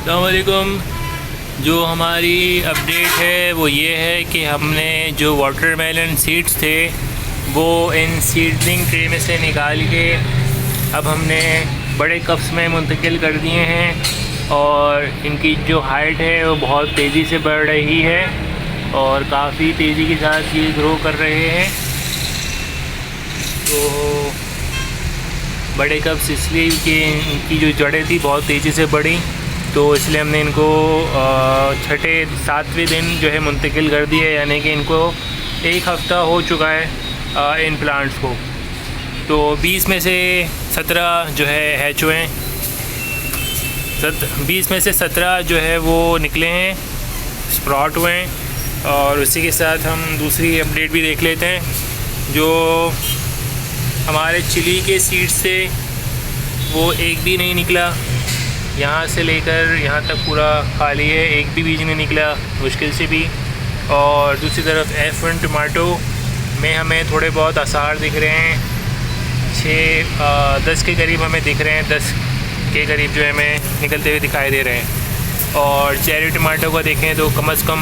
अस्सलाम वालेकुम। जो हमारी अपडेट है वो ये है कि हमने जो वाटरमेलन सीड्स थे वो इन सीडलिंग ट्रे में से निकाल के अब हमने बड़े कप्स में मुंतकिल कर दिए हैं और इनकी जो हाइट है वो बहुत तेज़ी से बढ़ रही है और काफ़ी तेज़ी के साथ ये ग्रो कर रहे हैं। तो बड़े कप्स इसलिए कि इनकी जो जड़ें थी बहुत तेज़ी से बढ़ी, तो इसलिए हमने इनको छठे 7वें दिन जो है मुंतकिल कर दिया, यानी कि इनको 1 हफ़्ता हो चुका है इन प्लांट्स को। तो 20 में से 17 जो है हैच हुए हैं, 20 में से 17 जो है वो निकले हैं, स्प्राउट हुए हैं। और उसी के साथ हम दूसरी अपडेट भी देख लेते हैं। जो हमारे चिली के सीड्स थे वो एक भी नहीं निकला, यहाँ से लेकर यहाँ तक पूरा खाली है, एक भी बीज नहीं निकला मुश्किल से भी। और दूसरी तरफ F1 टमाटो में हमें थोड़े बहुत आसार दिख रहे हैं, 10 के करीब हमें दिख रहे हैं, 10 के करीब जो है हमें निकलते हुए दिखाई दे रहे हैं। और चेरी टमाटो का देखें तो कम से कम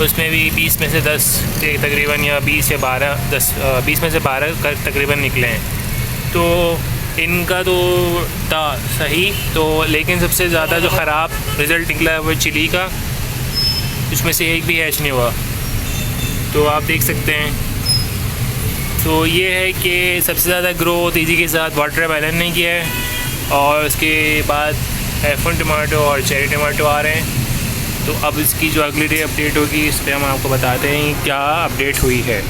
उसमें भी 20 में से 10 के तकरीबन, या 20 या 12, 20 में से 12 तकरीबन निकले हैं। तो इनका तो था सही, तो लेकिन सबसे ज़्यादा जो ख़राब रिज़ल्ट निकला है वो चिली का, इसमें से एक भी हैच नहीं हुआ। तो आप देख सकते हैं। तो ये है कि सबसे ज़्यादा ग्रो तेज़ी के साथ वाटरमेलन ने किया है और उसके बाद F1 टमाटो और चेरी टमाटो आ रहे हैं। तो अब इसकी जो अगली डे अपडेट होगी इस पर हम आपको बताते हैं क्या अपडेट हुई है।